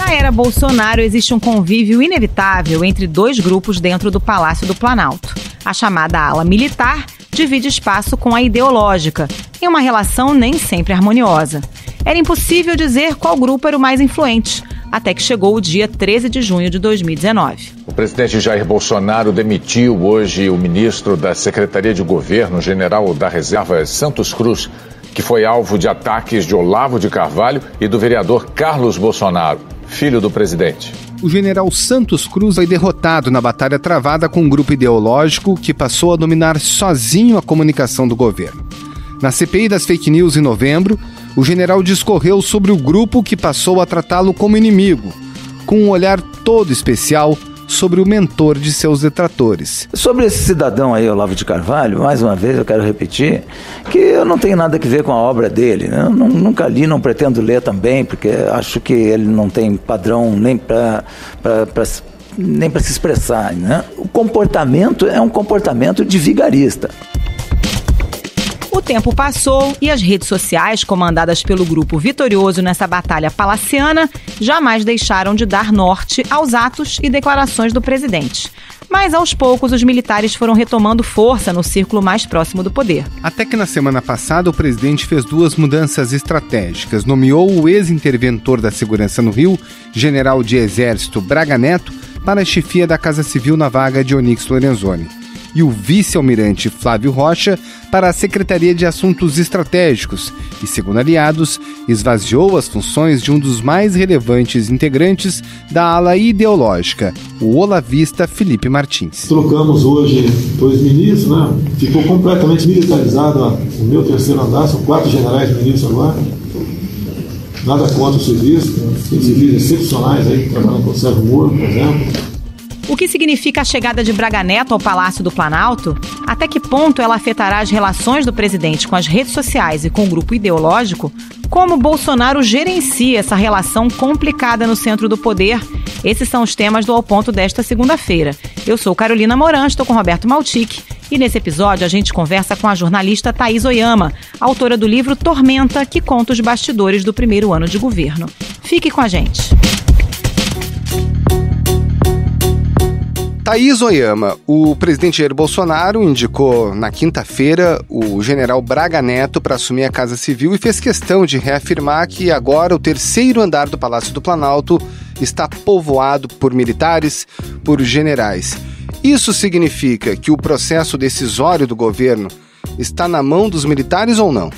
Na era Bolsonaro, existe um convívio inevitável entre dois grupos dentro do Palácio do Planalto. A chamada ala militar divide espaço com a ideológica, em uma relação nem sempre harmoniosa. Era impossível dizer qual grupo era o mais influente, até que chegou o dia 13 de junho de 2019. O presidente Jair Bolsonaro demitiu hoje o ministro da Secretaria de Governo, general da Reserva Santos Cruz, que foi alvo de ataques de Olavo de Carvalho e do vereador Carlos Bolsonaro, filho do presidente. O general Santos Cruz foi derrotado na batalha travada com um grupo ideológico que passou a dominar sozinho a comunicação do governo. Na CPI das fake news em novembro, o general discorreu sobre o grupo que passou a tratá-lo como inimigo, com um olhar todo especial sobre o mentor de seus detratores. Sobre esse cidadão aí, Olavo de Carvalho, mais uma vez eu quero repetir que eu não tenho nada a ver com a obra dele, né? Eu nunca li, não pretendo ler também, porque acho que ele não tem padrão nem para se expressar, né? O comportamento é um comportamento de vigarista. O tempo passou e as redes sociais, comandadas pelo grupo vitorioso nessa batalha palaciana, jamais deixaram de dar norte aos atos e declarações do presidente. Mas, aos poucos, os militares foram retomando força no círculo mais próximo do poder. Até que na semana passada o presidente fez duas mudanças estratégicas. Nomeou o ex-interventor da Segurança no Rio, general de Exército Braga Neto, para a chefia da Casa Civil na vaga de Onyx Lorenzoni. E o vice-almirante Flávio Rocha para a Secretaria de Assuntos Estratégicos e, segundo aliados, esvaziou as funções de um dos mais relevantes integrantes da ala ideológica, o olavista Felipe Martins. Trocamos hoje dois ministros, né? Ficou completamente militarizado o meu terceiro andar, são 4 generais ministros agora. Nada contra o serviço, tem civis excepcionais aí, trabalhando com o Sérgio Moro, por exemplo. O que significa a chegada de Braga Neto ao Palácio do Planalto? Até que ponto ela afetará as relações do presidente com as redes sociais e com o grupo ideológico? Como Bolsonaro gerencia essa relação complicada no centro do poder? Esses são os temas do Ao Ponto desta segunda-feira. Eu sou Carolina Moran, estou com Roberto Maltic e nesse episódio a gente conversa com a jornalista Thaís Oyama, autora do livro Tormenta, que conta os bastidores do primeiro ano de governo. Fique com a gente. Thaís Oyama, o presidente Jair Bolsonaro indicou na quinta-feira o general Braga Neto para assumir a Casa Civil e fez questão de reafirmar que agora o terceiro andar do Palácio do Planalto está povoado por militares, por generais. Isso significa que o processo decisório do governo está na mão dos militares ou não?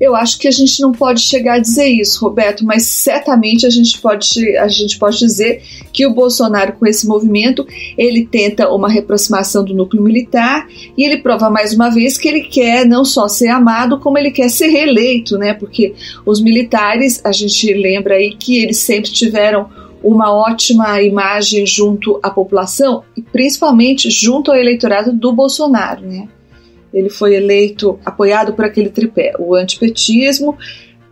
Eu acho que a gente não pode chegar a dizer isso, Roberto, mas certamente a gente pode dizer que o Bolsonaro, com esse movimento, ele tenta uma reaproximação do núcleo militar e ele prova mais uma vez que ele quer não só ser amado, como ele quer ser reeleito, né? Porque os militares, a gente lembra aí que eles sempre tiveram uma ótima imagem junto à população e principalmente junto ao eleitorado do Bolsonaro, né? Ele foi eleito, apoiado por aquele tripé, o antipetismo,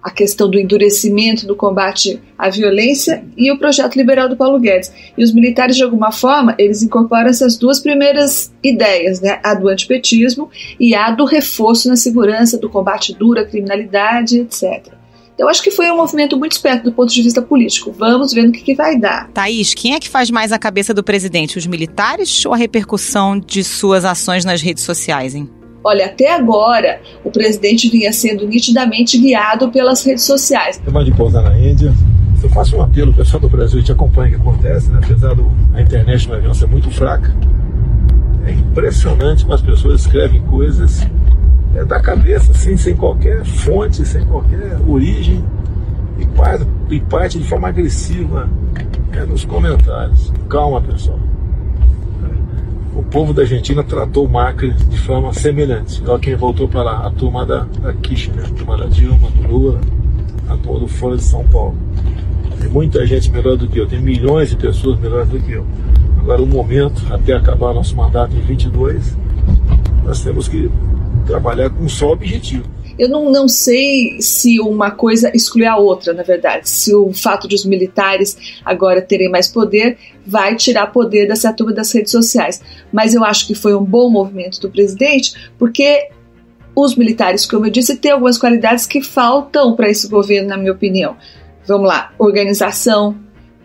a questão do endurecimento do combate à violência e o projeto liberal do Paulo Guedes. E os militares, de alguma forma, eles incorporam essas duas primeiras ideias, né? A do antipetismo e a do reforço na segurança, do combate duro à criminalidade, etc. Então, acho que foi um movimento muito esperto do ponto de vista político. Vamos ver no que vai dar. Thaís, quem é que faz mais a cabeça do presidente? Os militares ou a repercussão de suas ações nas redes sociais, hein? Olha, até agora, o presidente vinha sendo nitidamente guiado pelas redes sociais. Eu de pousar na Índia. Eu faço um apelo, o pessoal do Brasil te acompanha o que acontece, né? Apesar da internet no avião ser muito fraca. É impressionante como as pessoas escrevem coisas da cabeça, assim, sem qualquer fonte, sem qualquer origem, e parte de forma agressiva nos comentários. Calma, pessoal. O povo da Argentina tratou o Macri de forma semelhante. Olha quem voltou para lá, a turma da Kirchner, a turma da Dilma, do Lula, a turma do Folha de São Paulo. Tem muita gente melhor do que eu, tem milhões de pessoas melhores do que eu. Agora, o momento, até acabar nosso mandato em 22, nós temos que trabalhar com um só objetivo. Eu não sei se uma coisa exclui a outra, na verdade. Se o fato de os militares agora terem mais poder vai tirar poder dessa turma das redes sociais. Mas eu acho que foi um bom movimento do presidente, porque os militares, como eu disse, têm algumas qualidades que faltam para esse governo, na minha opinião. Vamos lá, organização,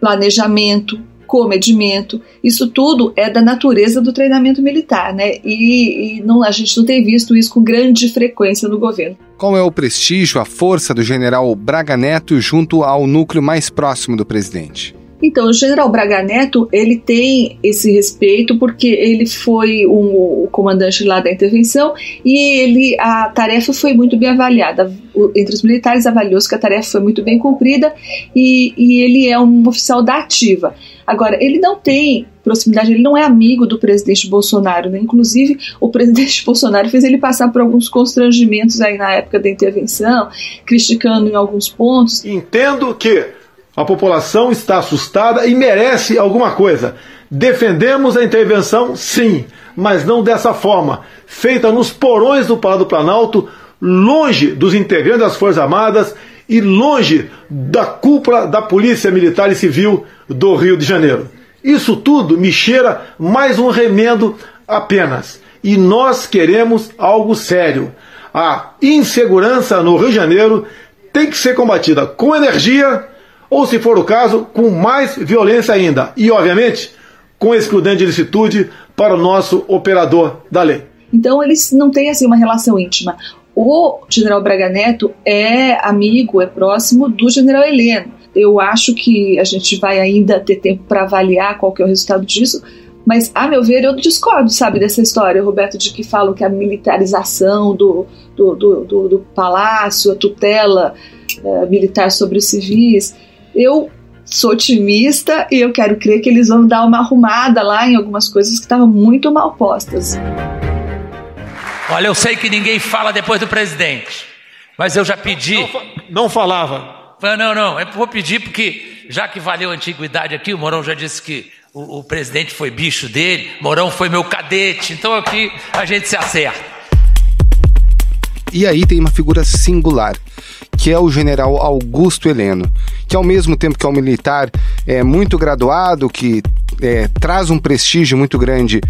planejamento, comedimento, isso tudo é da natureza do treinamento militar, né? E a gente não tem visto isso com grande frequência no governo. Qual é o prestígio, a força do general Braga Neto junto ao núcleo mais próximo do presidente? Então, o general Braga Neto, ele tem esse respeito porque ele foi o comandante lá da intervenção e a tarefa foi muito bem avaliada. Entre os militares avaliou-se que a tarefa foi muito bem cumprida e ele é um oficial da ativa. Agora, ele não tem proximidade, ele não é amigo do presidente Bolsonaro, né? Inclusive, o presidente Bolsonaro fez ele passar por alguns constrangimentos aí na época da intervenção, criticando em alguns pontos. Entendo que a população está assustada e merece alguma coisa. Defendemos a intervenção, sim, mas não dessa forma, feita nos porões do Palácio do Planalto, longe dos integrantes das Forças Armadas e longe da cúpula da Polícia Militar e Civil do Rio de Janeiro. Isso tudo me cheira mais um remendo apenas. E nós queremos algo sério. A insegurança no Rio de Janeiro tem que ser combatida com energia, ou, se for o caso, com mais violência ainda. E, obviamente, com excludente de licitude para o nosso operador da lei. Então, eles não têm assim, uma relação íntima. O general Braga Neto é amigo, é próximo do general Heleno. Eu acho que a gente vai ainda ter tempo para avaliar qual que é o resultado disso, mas, a meu ver, eu discordo, sabe, dessa história, Roberto, de que falam que a militarização do palácio, a tutela militar sobre os civis. Eu sou otimista e eu quero crer que eles vão dar uma arrumada lá em algumas coisas que estavam muito mal postas. Olha, eu sei que ninguém fala depois do presidente, mas eu já pedi... Não falava. Não, eu vou pedir porque, já que valeu a antiguidade aqui, o Mourão já disse que o presidente foi bicho dele, Mourão foi meu cadete, então aqui a gente se acerta. E aí tem uma figura singular, que é o general Augusto Heleno, que ao mesmo tempo que é um militar muito graduado, que traz um prestígio muito grande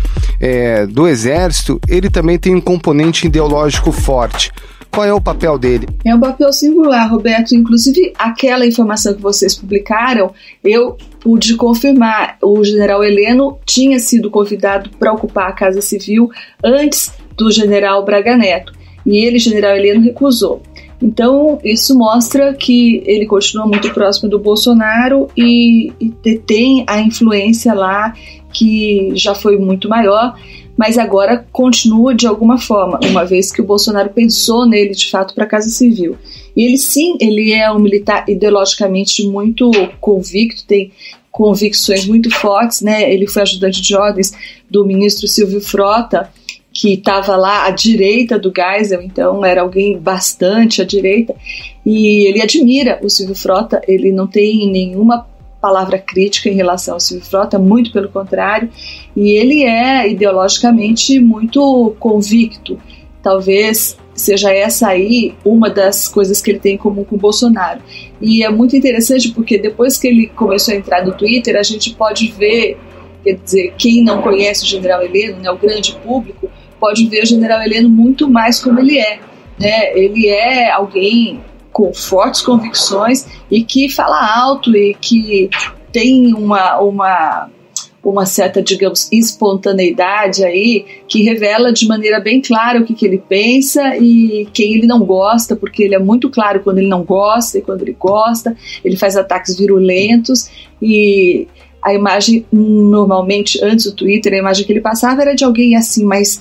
do Exército, ele também tem um componente ideológico forte. Qual é o papel dele? É um papel singular, Roberto. Inclusive, aquela informação que vocês publicaram, eu pude confirmar. O general Heleno tinha sido convidado para ocupar a Casa Civil antes do general Braga Neto. E ele, general Heleno, recusou. Então, isso mostra que ele continua muito próximo do Bolsonaro e detém a influência lá que já foi muito maior, mas agora continua de alguma forma, uma vez que o Bolsonaro pensou nele, de fato, para a Casa Civil. E ele, sim, ele é um militar ideologicamente muito convicto, tem convicções muito fortes, né? Ele foi ajudante de ordens do ministro Silvio Frota, que estava lá à direita do Geisel, então era alguém bastante à direita, e ele admira o Silvio Frota, ele não tem nenhuma palavra crítica em relação ao Silvio Frota, muito pelo contrário, e ele é ideologicamente muito convicto. Talvez seja essa aí uma das coisas que ele tem em comum com o Bolsonaro. E é muito interessante porque depois que ele começou a entrar no Twitter, a gente pode ver, quer dizer, quem não conhece o general Heleno, né, o grande público, pode ver o general Heleno muito mais como ele é, né? Ele é alguém com fortes convicções e que fala alto e que tem uma certa, digamos, espontaneidade aí, que revela de maneira bem clara o que ele pensa e quem ele não gosta, porque ele é muito claro quando ele não gosta e quando ele gosta, ele faz ataques virulentos e a imagem, normalmente, antes do Twitter, a imagem que ele passava era de alguém assim, mais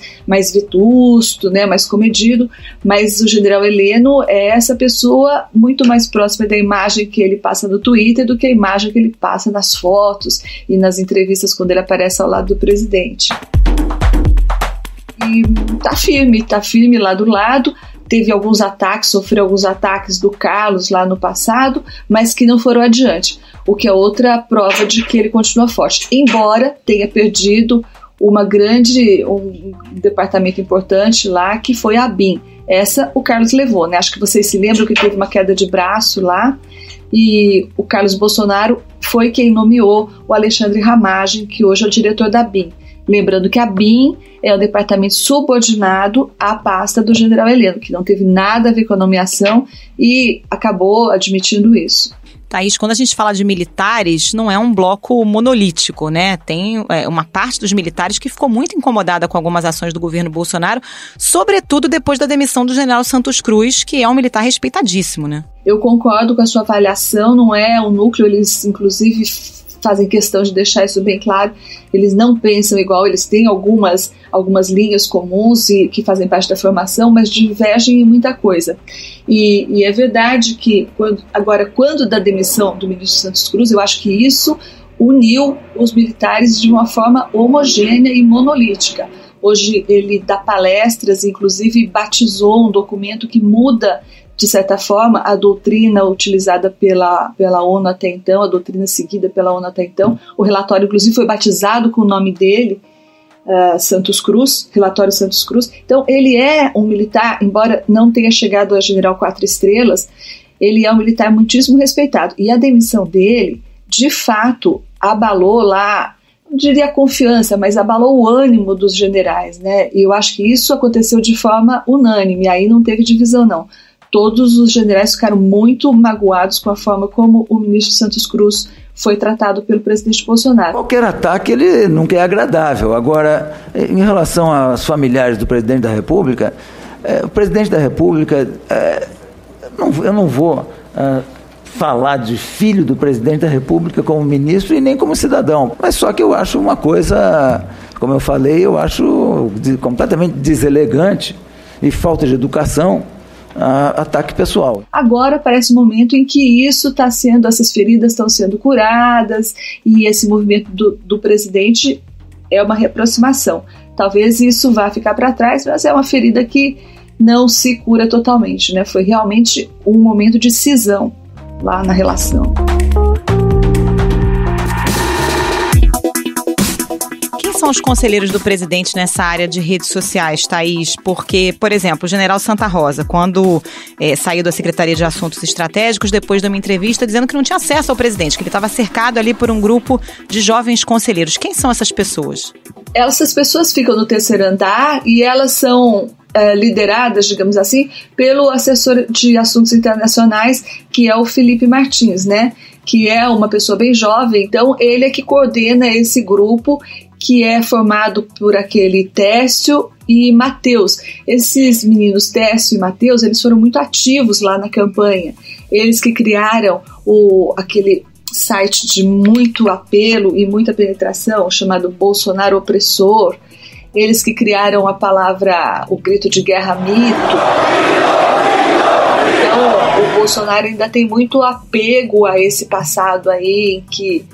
vetusto, né, mais comedido, mas o general Heleno é essa pessoa muito mais próxima da imagem que ele passa no Twitter do que a imagem que ele passa nas fotos e nas entrevistas quando ele aparece ao lado do presidente. E tá firme lá do lado. Teve alguns ataques, sofreu alguns ataques do Carlos lá no passado, mas que não foram adiante, o que é outra prova de que ele continua forte, embora tenha perdido um departamento importante lá, que foi a ABIN. Essa o Carlos levou, né? Acho que vocês se lembram que teve uma queda de braço lá, e o Carlos Bolsonaro foi quem nomeou o Alexandre Ramagem, que hoje é o diretor da ABIN. Lembrando que a ABIN é o departamento subordinado à pasta do general Heleno, que não teve nada a ver com a nomeação e acabou admitindo isso. Thaís, quando a gente fala de militares, não é um bloco monolítico, né? Tem uma parte dos militares que ficou muito incomodada com algumas ações do governo Bolsonaro, sobretudo depois da demissão do general Santos Cruz, que é um militar respeitadíssimo, né? Eu concordo com a sua avaliação, não é um núcleo, eles inclusive fazem questão de deixar isso bem claro, eles não pensam igual, eles têm algumas linhas comuns e que fazem parte da formação, mas divergem em muita coisa. E é verdade que, quando da demissão do ministro Santos Cruz, eu acho que isso uniu os militares de uma forma homogênea e monolítica. Hoje ele dá palestras, inclusive batizou um documento que muda, de certa forma, a doutrina utilizada pela ONU até então, a doutrina seguida pela ONU até então. O relatório, inclusive, foi batizado com o nome dele, Santos Cruz, relatório Santos Cruz. Então, ele é um militar, embora não tenha chegado a general 4 estrelas, ele é um militar muitíssimo respeitado. E a demissão dele, de fato, abalou lá, não diria a confiança, mas abalou o ânimo dos generais, né? E eu acho que isso aconteceu de forma unânime, aí não teve divisão, não. Todos os generais ficaram muito magoados com a forma como o ministro Santos Cruz foi tratado pelo presidente Bolsonaro. Qualquer ataque, ele nunca é agradável. Agora, em relação aos familiares do presidente da República, o presidente da República, eu não vou falar de filho do presidente da República como ministro e nem como cidadão, mas só que eu acho uma coisa, como eu falei, eu acho completamente deselegante e falta de educação, ataque pessoal. Agora parece um momento em que essas feridas estão sendo curadas e esse movimento do presidente é uma reaproximação. Talvez isso vá ficar para trás, mas é uma ferida que não se cura totalmente, né? Foi realmente um momento de cisão lá na relação. São os conselheiros do presidente nessa área de redes sociais, Thaís? Porque, por exemplo, o general Santa Rosa, quando saiu da Secretaria de Assuntos Estratégicos, depois de uma entrevista dizendo que não tinha acesso ao presidente, que ele estava cercado ali por um grupo de jovens conselheiros. Quem são essas pessoas? Essas pessoas ficam no terceiro andar e elas são lideradas, digamos assim, pelo assessor de assuntos internacionais, que é o Felipe Martins, né? Que é uma pessoa bem jovem, então ele é que coordena esse grupo, que é formado por aquele Técio e Matheus. Esses meninos Técio e Matheus, eles foram muito ativos lá na campanha. Eles que criaram aquele site de muito apelo e muita penetração, chamado Bolsonaro Opressor. Eles que criaram a palavra, o grito de guerra mito. Então, o Bolsonaro ainda tem muito apego a esse passado aí, em que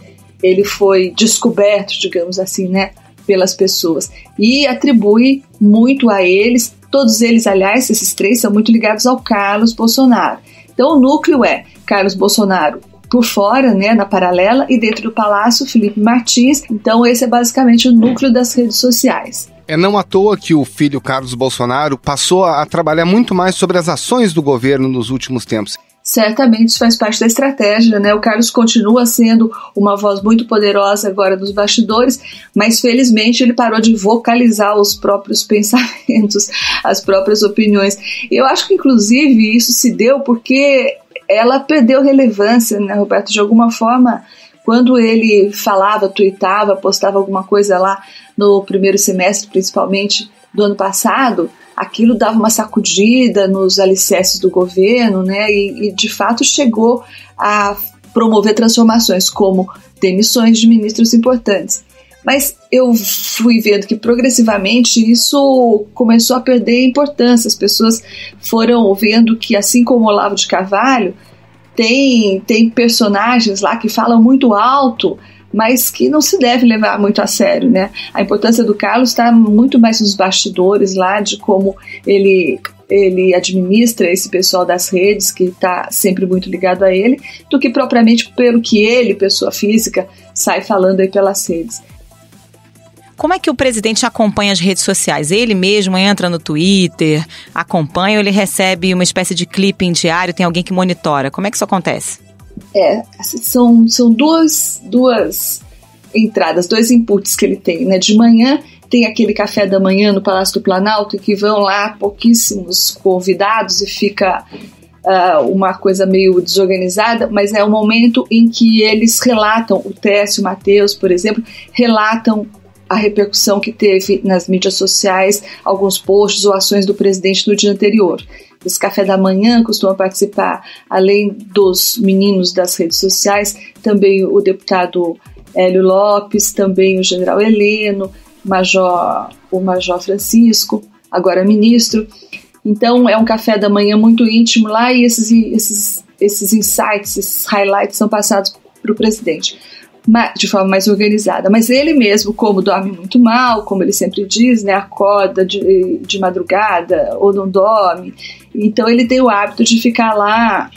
ele foi descoberto, digamos assim, né, pelas pessoas. E atribui muito a eles, todos eles, aliás, esses três são muito ligados ao Carlos Bolsonaro. Então, o núcleo é Carlos Bolsonaro por fora, né, na paralela, e dentro do Palácio, Felipe Martins. Então, esse é basicamente o núcleo das redes sociais. É não à toa que o filho Carlos Bolsonaro passou a trabalhar muito mais sobre as ações do governo nos últimos tempos. Certamente isso faz parte da estratégia, né? O Carlos continua sendo uma voz muito poderosa agora dos bastidores, mas felizmente ele parou de vocalizar os próprios pensamentos, as próprias opiniões. Eu acho que inclusive isso se deu porque ela perdeu relevância, né, Roberto? De alguma forma, quando ele falava, tuitava, postava alguma coisa lá no primeiro semestre, principalmente do ano passado, aquilo dava uma sacudida nos alicerces do governo, né? E de fato chegou a promover transformações, como demissões de ministros importantes. Mas eu fui vendo que progressivamente isso começou a perder importância. As pessoas foram vendo que, assim como o Olavo de Carvalho, tem personagens lá que falam muito alto, mas que não se deve levar muito a sério, né? A importância do Carlos está muito mais nos bastidores lá, de como ele administra esse pessoal das redes, que está sempre muito ligado a ele, do que propriamente pelo que ele, pessoa física, sai falando aí pelas redes. Como é que o presidente acompanha as redes sociais? Ele mesmo entra no Twitter, acompanha, ou ele recebe uma espécie de clipping diário, tem alguém que monitora? Como é que isso acontece? São duas entradas, dois inputs que ele tem, né? De manhã tem aquele café da manhã no Palácio do Planalto, em que vão lá pouquíssimos convidados e fica uma coisa meio desorganizada, mas é o momento em que eles relatam, o Técio, o Matheus, por exemplo, relatam a repercussão que teve nas mídias sociais, alguns posts ou ações do presidente no dia anterior. Esse café da manhã costuma participar, além dos meninos das redes sociais, também o deputado Hélio Lopes, também o general Heleno, o major Francisco, agora ministro. Então é um café da manhã muito íntimo lá e esses insights, esses highlights são passados para o presidente de forma mais organizada, mas ele mesmo, como dorme muito mal, como ele sempre diz, né, acorda de madrugada ou não dorme, então ele tem o hábito de ficar lá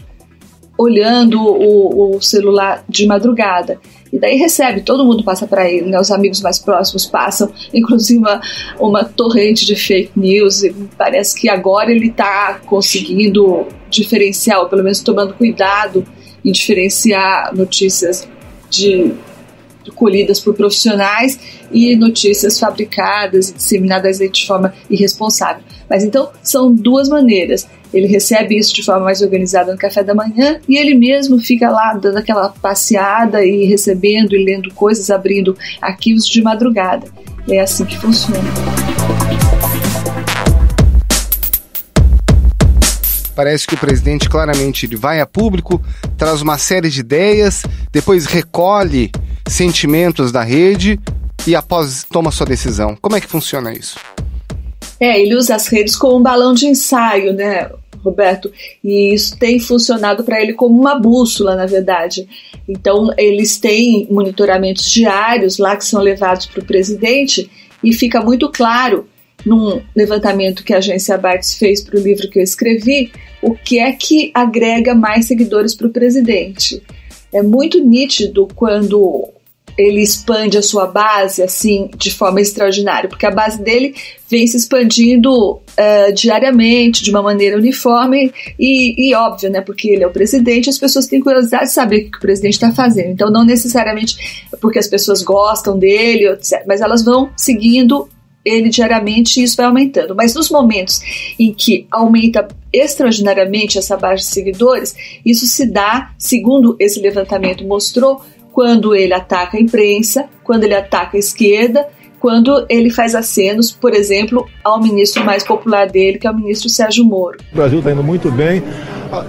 olhando o celular de madrugada, e daí recebe, todo mundo passa para ele, né, os amigos mais próximos passam, inclusive uma torrente de fake news, e parece que agora ele está conseguindo diferenciar, ou pelo menos tomando cuidado em diferenciar notícias colhidas por profissionais e notícias fabricadas e disseminadas de forma irresponsável. Mas então são duas maneiras. Ele recebe isso de forma mais organizada no café da manhã e ele mesmo fica lá dando aquela passeada e recebendo e lendo coisas, abrindo arquivos de madrugada. É assim que funciona. Parece que o presidente claramente ele vai a público, traz uma série de ideias, depois recolhe sentimentos da rede e após toma sua decisão. Como é que funciona isso? Ele usa as redes como um balão de ensaio, né, Roberto? E isso tem funcionado para ele como uma bússola, na verdade. Então, eles têm monitoramentos diários lá que são levados para o presidente e fica muito claro num levantamento que a agência Abates fez para o livro que eu escrevi, o que é que agrega mais seguidores para o presidente. É muito nítido quando ele expande a sua base assim de forma extraordinária, porque a base dele vem se expandindo diariamente, de uma maneira uniforme e óbvio, né, porque ele é o presidente, as pessoas têm curiosidade de saber o que o presidente está fazendo. Então não necessariamente porque as pessoas gostam dele, etc., mas elas vão seguindo ele diariamente e isso vai aumentando. Mas nos momentos em que aumenta extraordinariamente essa base de seguidores, isso se dá, segundo esse levantamento mostrou, quando ele ataca a imprensa, quando ele ataca a esquerda, quando ele faz acenos, por exemplo, ao ministro mais popular dele, que é o ministro Sérgio Moro. O Brasil está indo muito bem,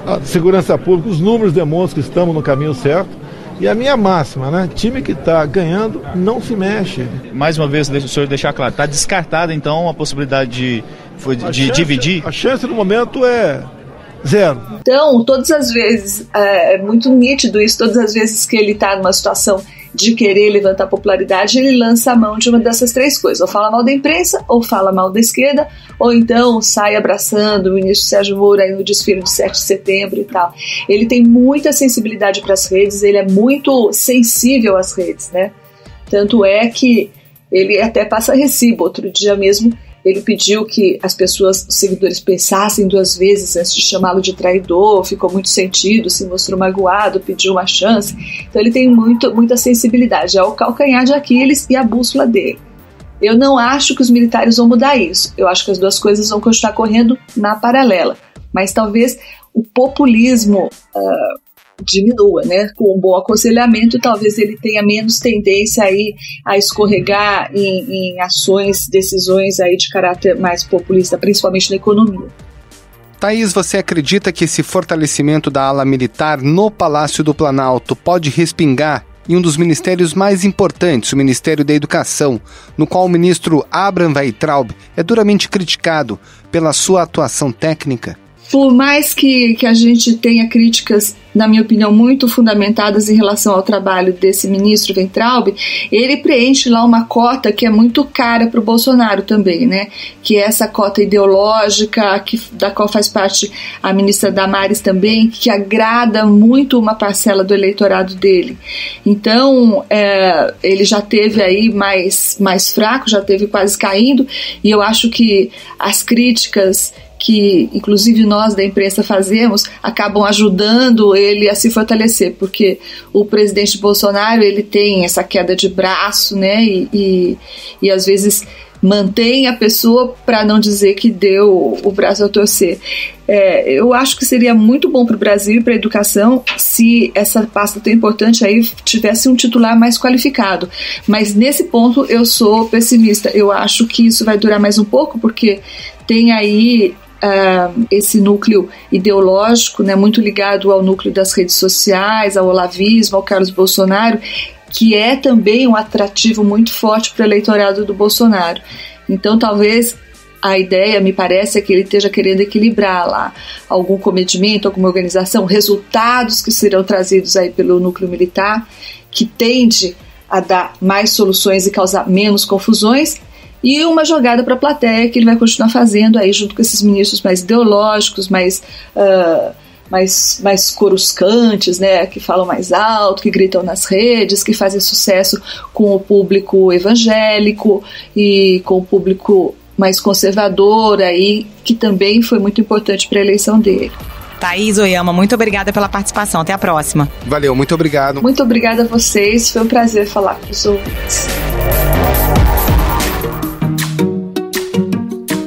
a segurança pública, os números demonstram que estamos no caminho certo. E a minha máxima, né? Time que está ganhando não se mexe. Mais uma vez, o senhor deixar claro, está descartada então a possibilidade de dividir? A chance no momento é zero. Então, todas as vezes, é muito nítido isso, todas as vezes que ele está numa situação de querer levantar popularidade, ele lança a mão de uma dessas três coisas, ou fala mal da imprensa, ou fala mal da esquerda, ou então sai abraçando o ministro Sérgio Moro aí no desfile de 7 de setembro e tal. Ele tem muita sensibilidade para as redes, ele é muito sensível às redes, né? Tanto é que ele até passa recibo. Outro dia mesmo ele pediu que as pessoas, os seguidores, pensassem duas vezes antes de chamá-lo de traidor, ficou muito sentido, se mostrou magoado, pediu uma chance. Então ele tem muita sensibilidade, é o calcanhar de Aquiles e a bússola dele. Eu não acho que os militares vão mudar isso, eu acho que as duas coisas vão continuar correndo na paralela, mas talvez o populismo diminua, né? Com um bom aconselhamento, talvez ele tenha menos tendência aí a escorregar em ações, decisões aí de caráter mais populista, principalmente na economia. Thaís, você acredita que esse fortalecimento da ala militar no Palácio do Planalto pode respingar em um dos ministérios mais importantes, o Ministério da Educação, no qual o ministro Abraham Weintraub é duramente criticado pela sua atuação técnica? Por mais que a gente tenha críticas, na minha opinião, muito fundamentadas em relação ao trabalho desse ministro Weintraub, ele preenche lá uma cota que é muito cara para o Bolsonaro também, né? Que é essa cota ideológica, da qual faz parte a ministra Damares também, que agrada muito uma parcela do eleitorado dele. Então, ele já teve aí mais fraco, já teve quase caindo, e eu acho que as críticas que inclusive nós da imprensa fazemos, acabam ajudando ele a se fortalecer, porque o presidente Bolsonaro ele tem essa queda de braço, né, e às vezes mantém a pessoa para não dizer que deu o braço a torcer. Eu acho que seria muito bom para o Brasil e para a educação se essa pasta tão importante aí tivesse um titular mais qualificado. Mas nesse ponto eu sou pessimista. Eu acho que isso vai durar mais um pouco, porque tem aí esse núcleo ideológico, né, muito ligado ao núcleo das redes sociais, ao olavismo, ao Carlos Bolsonaro, que é também um atrativo muito forte para o eleitorado do Bolsonaro. Então talvez a ideia, me parece, é que ele esteja querendo equilibrar lá algum comedimento, alguma organização, resultados que serão trazidos aí pelo núcleo militar, que tende a dar mais soluções e causar menos confusões, e uma jogada para a plateia que ele vai continuar fazendo aí junto com esses ministros mais ideológicos, mais coruscantes, né, que falam mais alto, que gritam nas redes, que fazem sucesso com o público evangélico e com o público mais conservador aí, que também foi muito importante para a eleição dele. Thaís Oyama, muito obrigada pela participação. Até a próxima. Valeu, muito obrigado. Muito obrigada a vocês. Foi um prazer falar com os ouvintes.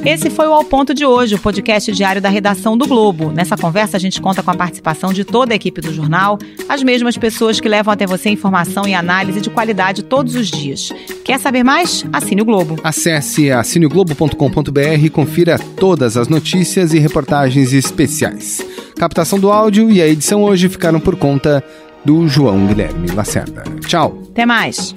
Esse foi o Ao Ponto de hoje, o podcast diário da redação do Globo. Nessa conversa a gente conta com a participação de toda a equipe do jornal, as mesmas pessoas que levam até você informação e análise de qualidade todos os dias. Quer saber mais? Assine o Globo. Acesse assineoglobo.com.br e confira todas as notícias e reportagens especiais. Captação do áudio e a edição hoje ficaram por conta do João Guilherme Lacerda. Tchau. Até mais.